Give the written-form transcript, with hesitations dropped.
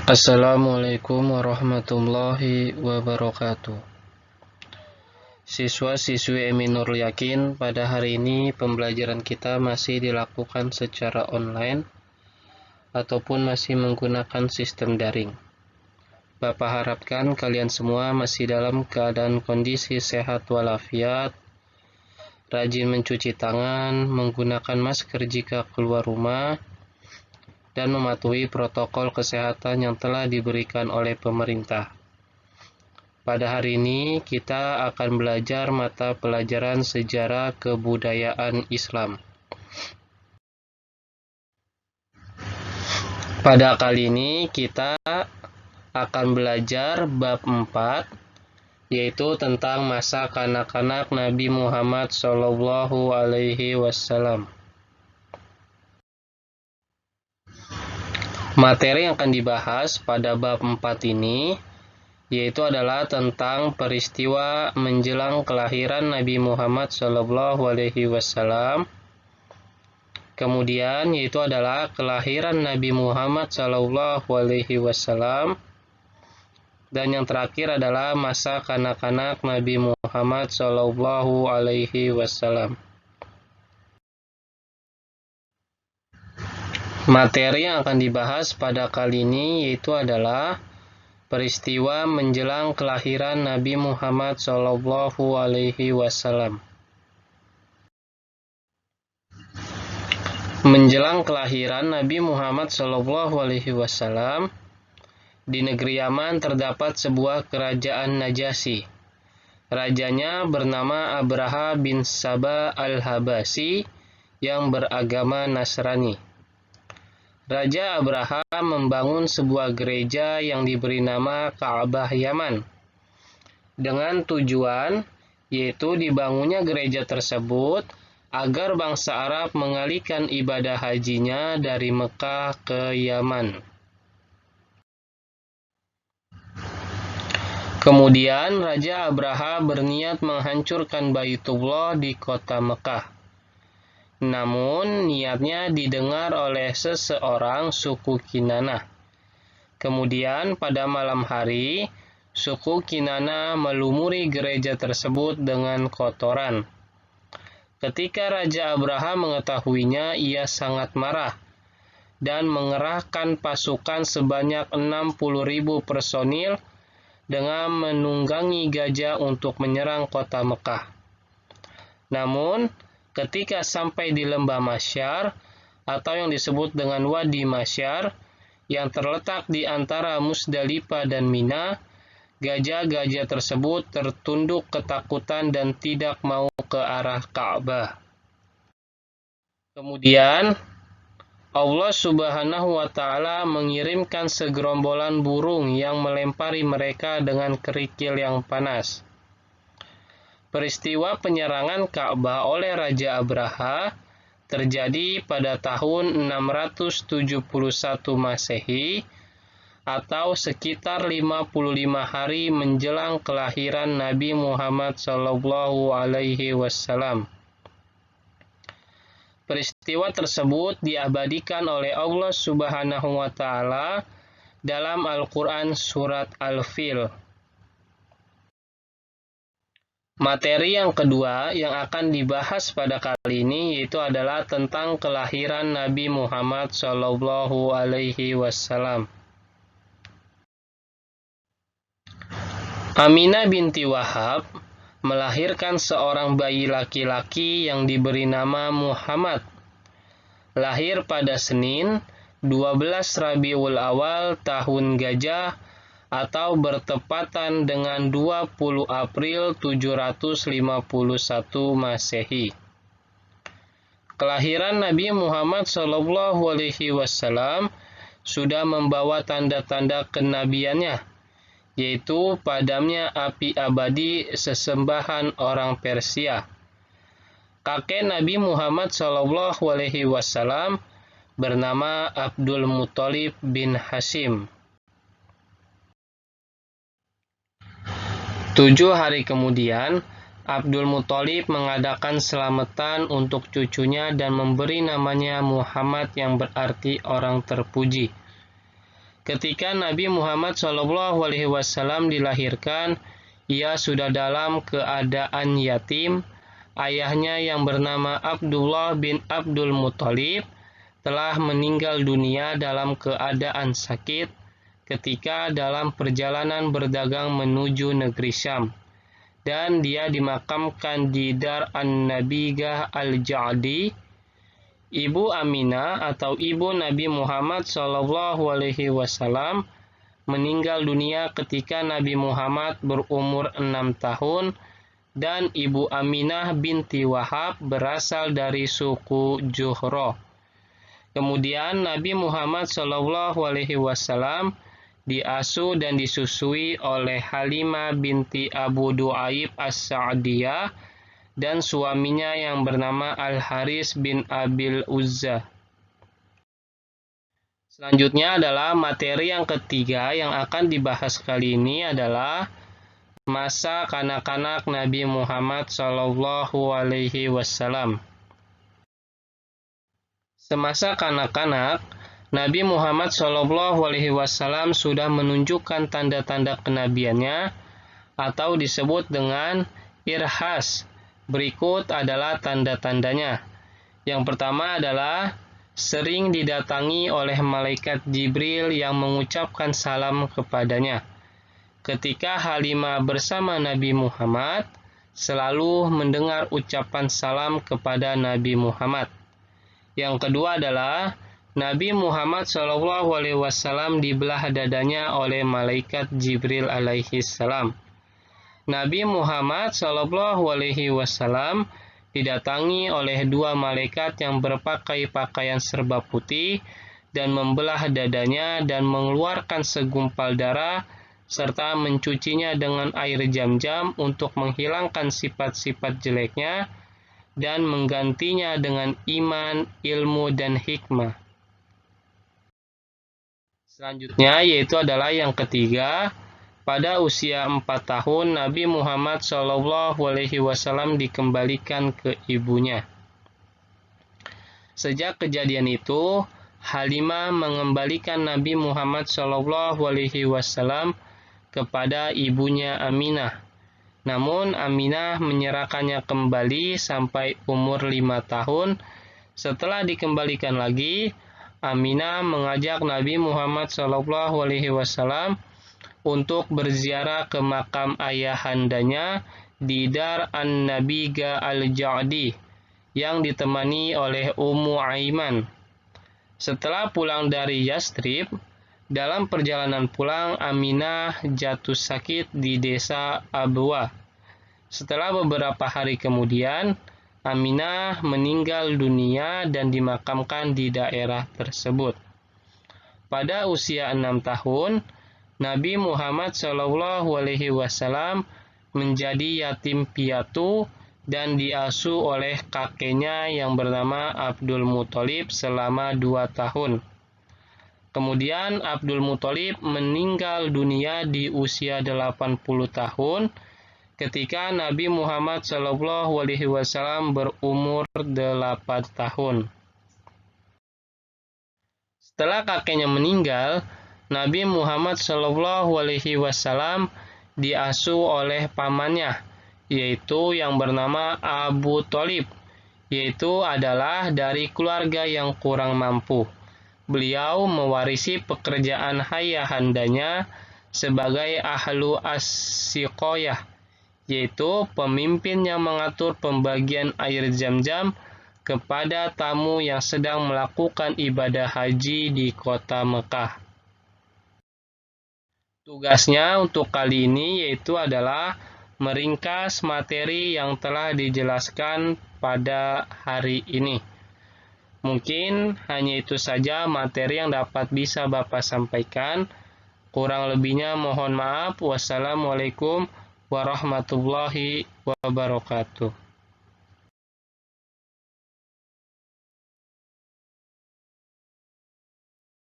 Assalamualaikum warahmatullahi wabarakatuh. Siswa-siswi Emi Nurul Yakin, pada hari ini pembelajaran kita masih dilakukan secara online ataupun masih menggunakan sistem daring. Bapak harapkan kalian semua masih dalam keadaan kondisi sehat walafiat, rajin mencuci tangan, menggunakan masker jika keluar rumah, dan mematuhi protokol kesehatan yang telah diberikan oleh pemerintah. Pada hari ini kita akan belajar mata pelajaran sejarah kebudayaan Islam. Pada kali ini kita akan belajar bab 4, yaitu tentang masa kanak-kanak Nabi Muhammad SAW. Materi yang akan dibahas pada bab 4 ini yaitu adalah tentang peristiwa menjelang kelahiran Nabi Muhammad SAW. Kemudian yaitu adalah kelahiran Nabi Muhammad SAW. Dan yang terakhir adalah masa kanak-kanak Nabi Muhammad SAW. Materi yang akan dibahas pada kali ini yaitu adalah peristiwa menjelang kelahiran Nabi Muhammad SAW. Menjelang kelahiran Nabi Muhammad SAW, di negeri Yaman terdapat sebuah kerajaan Najasyi. Rajanya bernama Abraha bin Saba al-Habasyi yang beragama Nasrani. Raja Abraha membangun sebuah gereja yang diberi nama Ka'bah Yaman dengan tujuan yaitu dibangunnya gereja tersebut agar bangsa Arab mengalihkan ibadah hajinya dari Mekah ke Yaman. Kemudian Raja Abraha berniat menghancurkan Baitullah di kota Mekah. Namun, niatnya didengar oleh seseorang suku Kinanah. Kemudian, pada malam hari, suku Kinanah melumuri gereja tersebut dengan kotoran. Ketika Raja Abraha mengetahuinya, ia sangat marah dan mengerahkan pasukan sebanyak 60.000 personil dengan menunggangi gajah untuk menyerang kota Mekah. Namun, ketika sampai di lembah Masyar atau yang disebut dengan Wadi Masyar yang terletak di antara Musdalifah dan Mina, gajah-gajah tersebut tertunduk ketakutan dan tidak mau ke arah Ka'bah. Kemudian Allah Subhanahu wa Ta'ala mengirimkan segerombolan burung yang melempari mereka dengan kerikil yang panas. Peristiwa penyerangan Ka'bah oleh Raja Abraha terjadi pada tahun 671 Masehi atau sekitar 55 hari menjelang kelahiran Nabi Muhammad SAW. Peristiwa tersebut diabadikan oleh Allah Subhanahu wa Ta'ala dalam Al-Quran Surat Al-Fil. Materi yang kedua yang akan dibahas pada kali ini yaitu adalah tentang kelahiran Nabi Muhammad SAW. Aminah binti Wahab melahirkan seorang bayi laki-laki yang diberi nama Muhammad. Lahir pada Senin 12 Rabiul Awal tahun Gajah atau bertepatan dengan 20 April 751 Masehi. Kelahiran Nabi Muhammad SAW sudah membawa tanda-tanda kenabiannya, yaitu padamnya api abadi sesembahan orang Persia. Kakek Nabi Muhammad SAW bernama Abdul Muthalib bin Hashim. 7 hari kemudian, Abdul Muthalib mengadakan selamatan untuk cucunya dan memberi namanya Muhammad yang berarti orang terpuji. Ketika Nabi Muhammad SAW dilahirkan, ia sudah dalam keadaan yatim. Ayahnya yang bernama Abdullah bin Abdul Muthalib telah meninggal dunia dalam keadaan sakit ketika dalam perjalanan berdagang menuju negeri Syam, dan dia dimakamkan di Dar An-Nabigah Al-Ja'di. Ibu Aminah atau ibu Nabi Muhammad SAW meninggal dunia ketika Nabi Muhammad berumur 6 tahun, dan ibu Aminah binti Wahab berasal dari suku Juhroh. Kemudian Nabi Muhammad SAW diasuh dan disusui oleh Halimah binti Abu Du'aib As-Sa'diyah dan suaminya yang bernama Al-Haris bin Abil Uzza. Selanjutnya adalah materi yang ketiga yang akan dibahas kali ini adalah masa kanak-kanak Nabi Muhammad SAW. Semasa kanak-kanak, Nabi Muhammad SAW sudah menunjukkan tanda-tanda kenabiannya atau disebut dengan irhas. Berikut adalah tanda-tandanya. Yang pertama adalah sering didatangi oleh malaikat Jibril yang mengucapkan salam kepadanya. Ketika Halimah bersama Nabi Muhammad, selalu mendengar ucapan salam kepada Nabi Muhammad. Yang kedua adalah Nabi Muhammad SAW dibelah dadanya oleh malaikat Jibril alaihi salam. Nabi Muhammad SAW didatangi oleh dua malaikat yang berpakai pakaian serba putih dan membelah dadanya dan mengeluarkan segumpal darah serta mencucinya dengan air Zam-Zam untuk menghilangkan sifat-sifat jeleknya dan menggantinya dengan iman, ilmu, dan hikmah. Selanjutnya yaitu adalah yang ketiga. Pada usia 4 tahun, Nabi Muhammad SAW dikembalikan ke ibunya. Sejak kejadian itu, Halimah mengembalikan Nabi Muhammad SAW kepada ibunya Aminah. Namun Aminah menyerahkannya kembali sampai umur 5 tahun. Setelah dikembalikan lagi, Aminah mengajak Nabi Muhammad SAW untuk berziarah ke makam ayahandanya di Dar An-Nabigah Al-Ja'di yang ditemani oleh Ummu Aiman. Setelah pulang dari Yastrib, dalam perjalanan pulang Aminah jatuh sakit di desa Abwa. Setelah beberapa hari kemudian, Aminah meninggal dunia dan dimakamkan di daerah tersebut. Pada usia 6 tahun, Nabi Muhammad SAW menjadi yatim piatu dan diasuh oleh kakeknya yang bernama Abdul Muthalib selama 2 tahun. Kemudian Abdul Muthalib meninggal dunia di usia 80 tahun ketika Nabi Muhammad SAW berumur 8 tahun. Setelah kakeknya meninggal, Nabi Muhammad SAW diasuh oleh pamannya, yaitu yang bernama Abu Thalib, yaitu adalah dari keluarga yang kurang mampu. Beliau mewarisi pekerjaan ayahandanya sebagai ahlu as-siqoyah, yaitu pemimpin yang mengatur pembagian air Zam-Zam kepada tamu yang sedang melakukan ibadah haji di kota Mekah. Tugasnya untuk kali ini yaitu adalah meringkas materi yang telah dijelaskan pada hari ini. Mungkin hanya itu saja materi yang dapat bisa Bapak sampaikan. Kurang lebihnya mohon maaf. Wassalamualaikum warahmatullahi wabarakatuh.